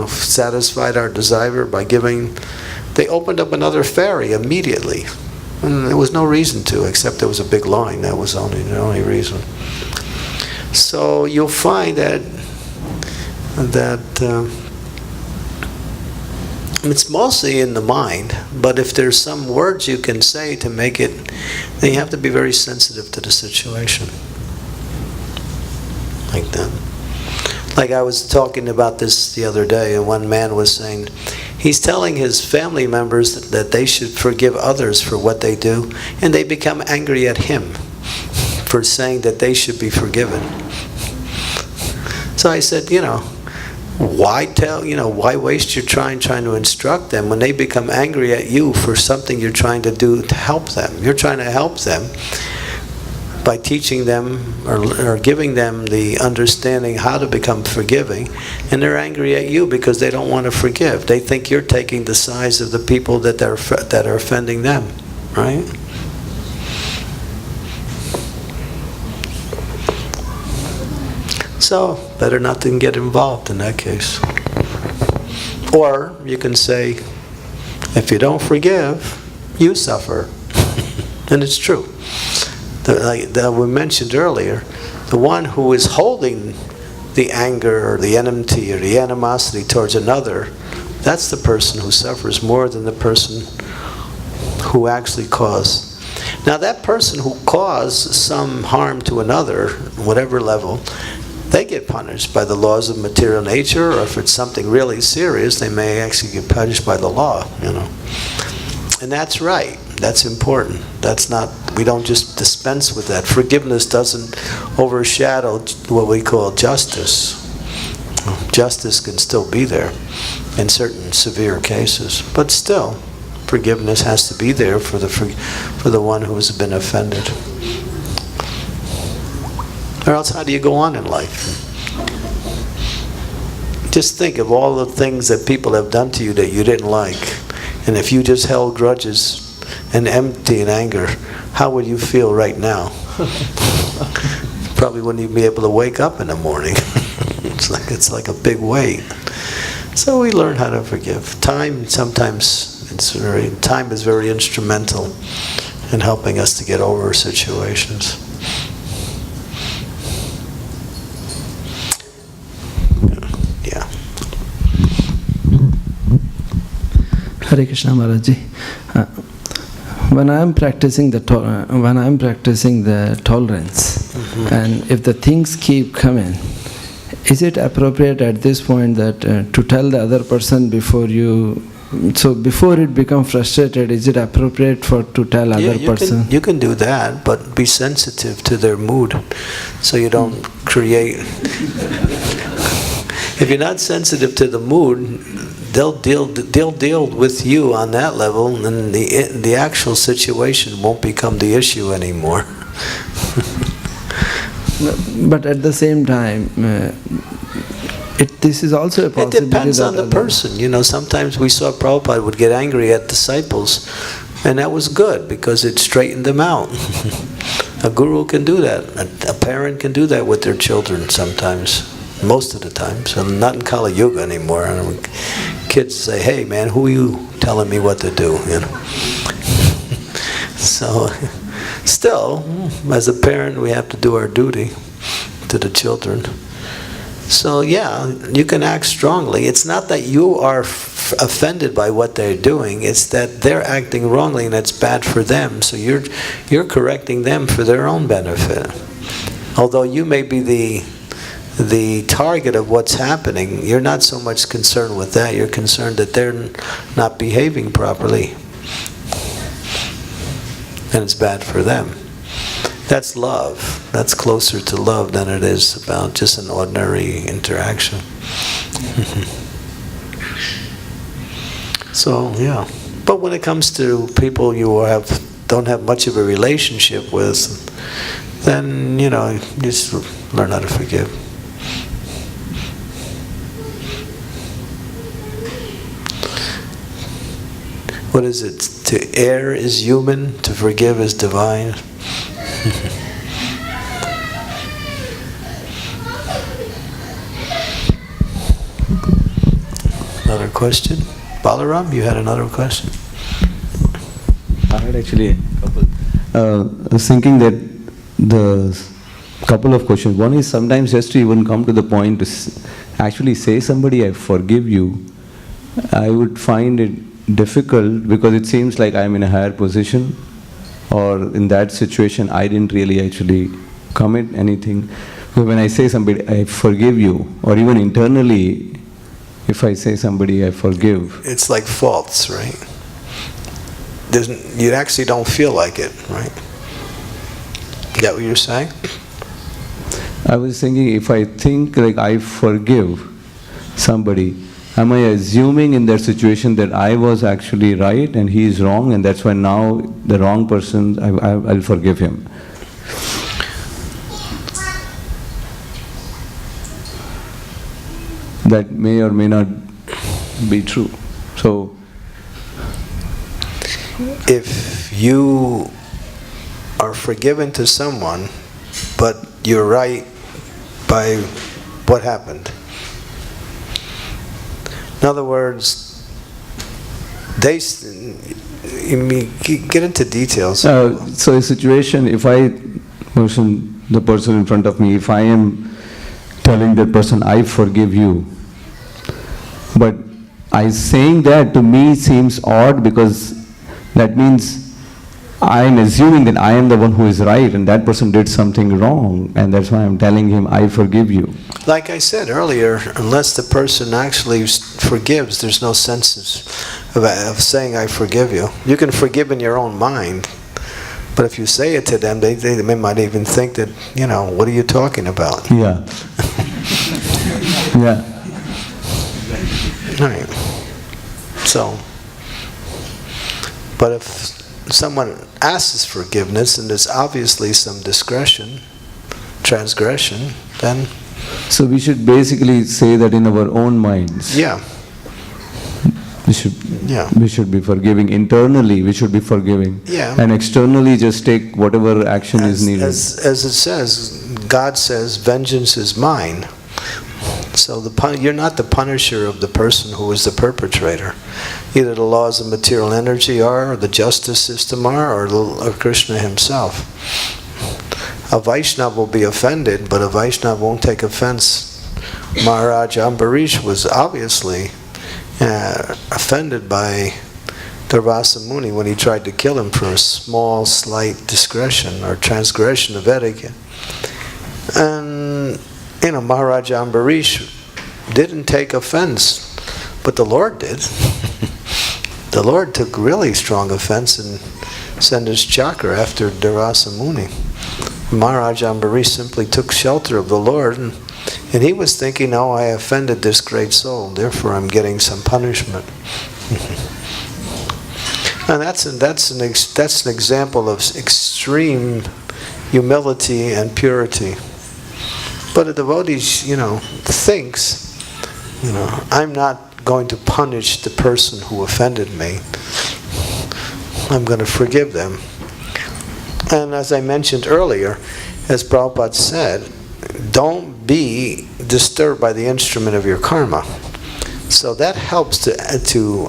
satisfied our desire by giving. They opened up another ferry immediately. And there was no reason to, except there was a big line. That was the only reason. So you'll find that it's mostly in the mind, but if there's some words you can say to make it, then you have to be very sensitive to the situation. Like that. Like I was talking about this the other day, and one man was saying, he's telling his family members that they should forgive others for what they do, and they become angry at him for saying that they should be forgiven. So I said, why waste your time trying to instruct them when they become angry at you for something you're trying to do to help them? You're trying to help them by teaching them or giving them the understanding how to become forgiving, and they're angry at you because they don't want to forgive. They think you're taking the sides of the people that are offending them, right? So, better not to get involved in that case. Or you can say, if you don't forgive, you suffer. And it's true. Like we mentioned earlier, the one who is holding the anger or the enmity or the animosity towards another, that's the person who suffers more than the person who actually caused. Now that person who caused some harm to another, whatever level, they get punished by the laws of material nature, or if it's something really serious, they may actually get punished by the law, And that's right. That's important. We don't just dispense with that. Forgiveness doesn't overshadow what we call justice. Justice can still be there in certain severe cases, but still, forgiveness has to be there for the one who has been offended. Or else how do you go on in life? Just think of all the things that people have done to you that you didn't like. And if you just held grudges and enmity and anger, how would you feel right now? Probably wouldn't even be able to wake up in the morning. It's like a big weight. So we learn how to forgive. Time is very instrumental in helping us to get over situations. Yeah. Hare Krishna Maharaj ji. When I am practicing the tolerance, and if the things keep coming, is it appropriate at this point that to tell the other person before it becomes frustrated, is it appropriate to tell other person? You can do that, but be sensitive to their mood, so you don't create. If you're not sensitive to the mood, they'll deal with you on that level, and the actual situation won't become the issue anymore. But at the same time, this is also a possibility. It depends on the person. Sometimes we saw Prabhupada would get angry at disciples, and that was good because it straightened them out. A guru can do that. A parent can do that with their children sometimes. Most of the time. So not in Kali Yuga anymore. kids say, "Hey man, who are you telling me what to do?" You know. So, still, as a parent, we have to do our duty to the children. So yeah, you can act strongly. It's not that you are offended by what they're doing. It's that they're acting wrongly and it's bad for them. So you're correcting them for their own benefit. Although you may be the target of what's happening, you're not so much concerned with that. You're concerned that they're not behaving properly. And it's bad for them. That's love. That's closer to love than it is about just an ordinary interaction. So, yeah. But when it comes to people you don't have much of a relationship with, then, you just learn how to forgive. What is it? To err is human, to forgive is divine. Another question? Balaram, you had another question? I had actually a couple. I was thinking that the couple of questions. One is sometimes just to even come to the point to actually say somebody, I forgive you, I would find it difficult because it seems like I'm in a higher position, or in that situation I didn't really actually commit anything. So when I say somebody, I forgive you, or even internally, if I say somebody, I forgive. It's like false, right? You actually don't feel like it, right? Is that what you're saying? I was thinking, if I think like I forgive somebody, am I assuming in that situation that I was actually right and he is wrong, and that's why now the wrong person, I'll forgive him? That may or may not be true. So, if you are forgiven to someone, but you're right by what happened. In other words, get into details. So a situation, if the person in front of me, if I am telling that person, I forgive you, but saying that to me seems odd, because that means I am assuming that I am the one who is right and that person did something wrong, and that's why I'm telling him, I forgive you. Like I said earlier, unless the person actually forgives, there's no sense of saying I forgive you. You can forgive in your own mind, but if you say it to them, they might even think that, what are you talking about? Yeah. Yeah. Right. So, but if someone asks forgiveness and there's obviously some transgression, then... So we should basically say that in our own minds. Yeah. We should be forgiving. Internally, we should be forgiving. Yeah. And externally, just take whatever action is needed. As it says, God says, vengeance is mine. So you're not the punisher of the person who is the perpetrator. Either the laws of material energy are, or the justice system are, or Krishna himself. A Vaishnava will be offended, but a Vaishnava won't take offense. Maharaj Ambarish was obviously offended by Durvasa Muni when he tried to kill him for a small, slight discretion or transgression of etiquette. And, Maharaj Ambarish didn't take offense, but the Lord did. The Lord took really strong offense and sent his chakra after Durvasa Muni. Maharaj Ambarish simply took shelter of the Lord, and he was thinking, oh, I offended this great soul, therefore I'm getting some punishment. And that's an example of extreme humility and purity. But a devotee, thinks, I'm not going to punish the person who offended me. I'm going to forgive them. And as I mentioned earlier, as Prabhupada said, don't be disturbed by the instrument of your karma. So that helps to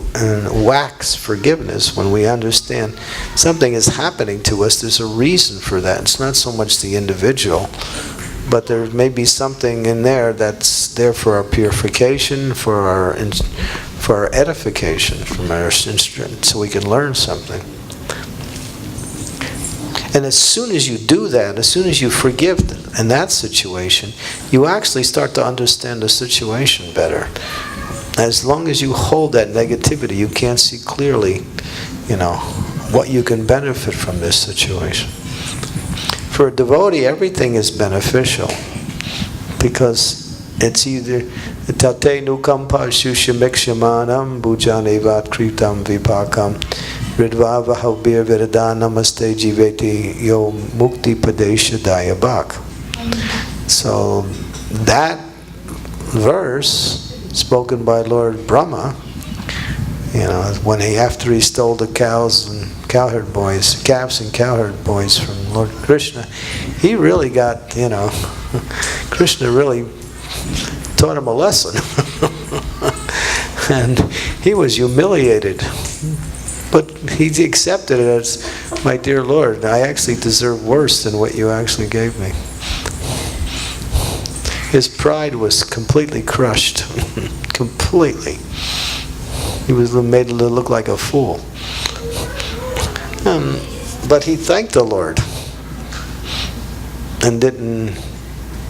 wax forgiveness when we understand something is happening to us. There's a reason for that. It's not so much the individual, but there may be something in there that's there for our purification, for our edification, from our instrument, so we can learn something. And as soon as you do that, as soon as you forgive in that situation, you actually start to understand the situation better. As long as you hold that negativity, you can't see clearly, what you can benefit from this situation. For a devotee, everything is beneficial, because it's either tate nukampa shushamikshamanam bhujanevat kritam vipakam ridvava haubir viradha namaste jiveti yo mukti padesha dayabak. So that verse spoken by Lord Brahma, when after he stole the calves and calves and cowherd boys from Lord Krishna, he really got, Krishna really taught him a lesson. And he was humiliated. But he accepted it as, my dear Lord, I actually deserve worse than what you actually gave me. His pride was completely crushed. Completely. He was made to look like a fool. But he thanked the Lord and didn't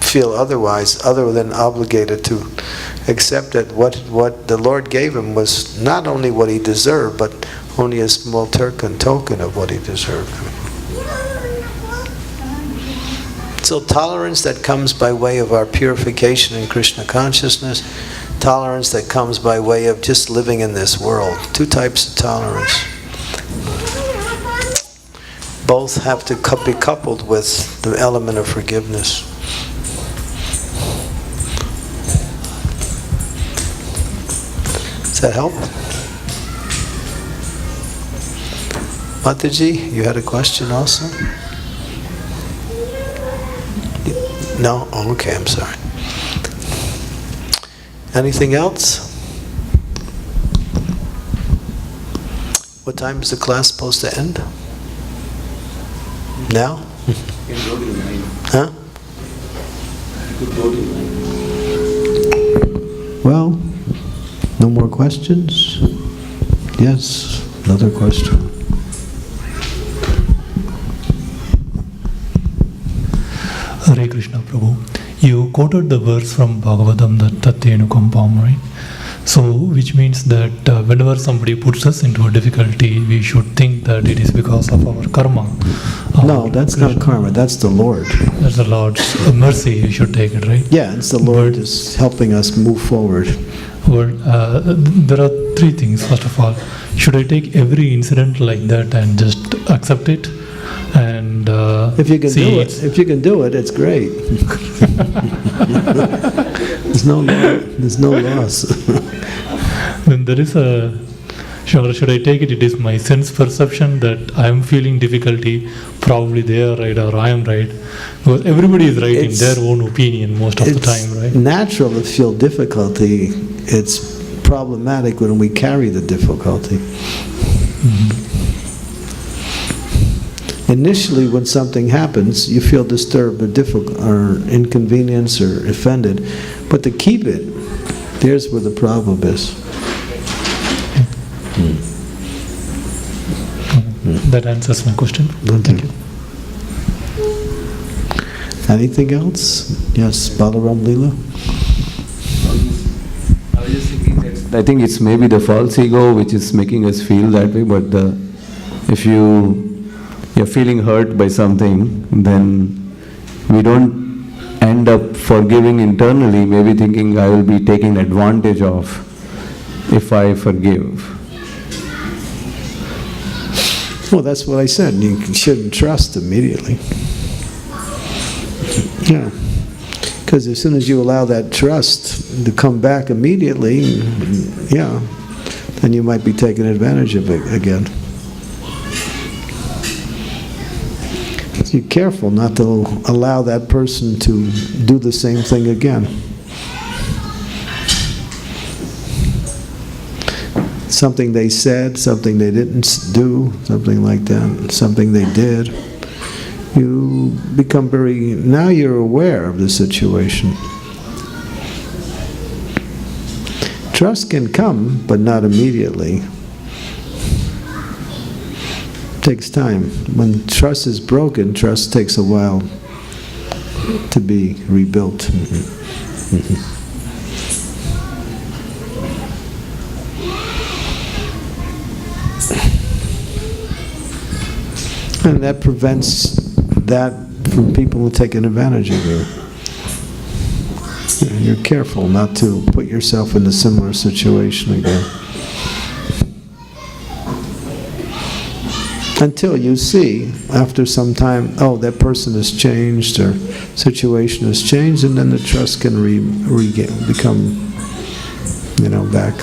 feel otherwise, other than obligated to accept that what the Lord gave him was not only what he deserved, but only a small token of what he deserved. So tolerance that comes by way of our purification in Krishna consciousness, tolerance that comes by way of just living in this world. Two types of tolerance. Both have to be coupled with the element of forgiveness. Does that help? Mataji, you had a question also? No? Oh, okay, I'm sorry. Anything else? What time is the class supposed to end? Now? Huh? Well, no more questions? Yes, another question. Hare Krishna Prabhu. You quoted the verse from Bhagavatam, that Tattenu Kampam, right? So, which means that whenever somebody puts us into a difficulty, we should think that it is because of our karma. No, that's not karma, that's the Lord. That's the Lord's mercy, you should take it, right? Yeah, it's the Lord is helping us move forward. Well, there are three things. First of all, should I take every incident like that and just accept it? And if you can do it, it's great. There's no loss. Then there is a, should I take it? It is my sense perception that I am feeling difficulty. Probably they are right or I am right. Because everybody is right in their own opinion most of the time, right? It's natural to feel difficulty. It's problematic when we carry the difficulty. Mm-hmm. Initially, when something happens, you feel disturbed or difficult or inconvenienced or offended. But to keep it, there's where the problem is. That answers my question. Thank you. Anything else? Yes, Balaram Leela? I was just thinking that I think it's maybe the false ego which is making us feel that way, but if you're feeling hurt by something, then we don't end up forgiving internally, maybe thinking I will be taken advantage of if I forgive. Well, that's what I said. You shouldn't trust immediately. Yeah. Because as soon as you allow that trust to come back immediately, then you might be taken advantage of it again. So you're careful not to allow that person to do the same thing again. something they said, something they didn't do, something like that, something they did, you become now you're aware of the situation. Trust can come, but not immediately. It takes time. When trust is broken, trust takes a while to be rebuilt. And that prevents that from people taking advantage of you. You're careful not to put yourself in a similar situation again. Until you see, after some time, oh, that person has changed or situation has changed, and then the trust can become, back.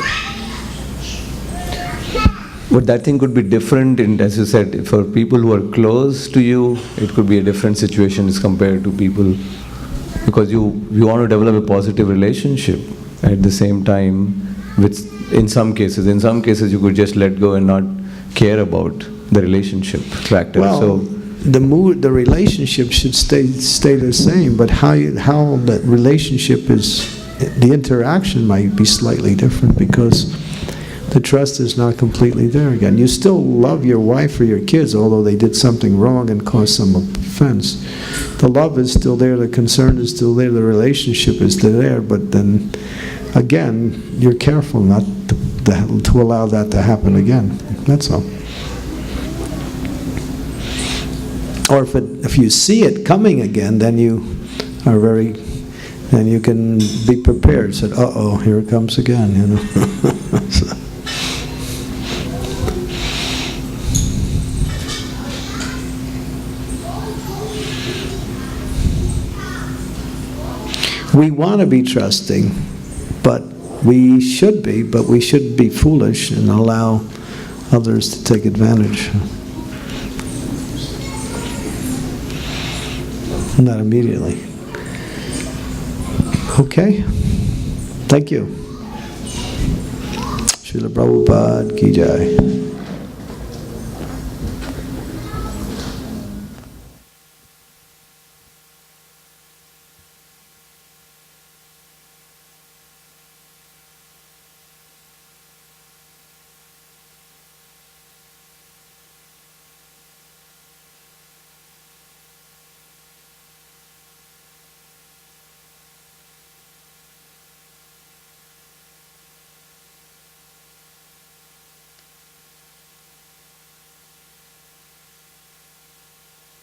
But that thing could be different, as you said, for people who are close to you, it could be a different situation as compared to people, because you want to develop a positive relationship at the same time. In some cases you could just let go and not care about the relationship factor. Well, the relationship should stay the same, but how that relationship is, the interaction might be slightly different because the trust is not completely there again. You still love your wife or your kids, although they did something wrong and caused some offense. The love is still there, the concern is still there, the relationship is still there, but then again, you're careful not to allow that to happen again. That's all. Or if you see it coming again, then you can be prepared. Said, uh-oh, here it comes again, So. We want to be trusting, but we shouldn't be foolish and allow others to take advantage. Not immediately. Okay? Thank you. Srila Prabhupada Ki Jai.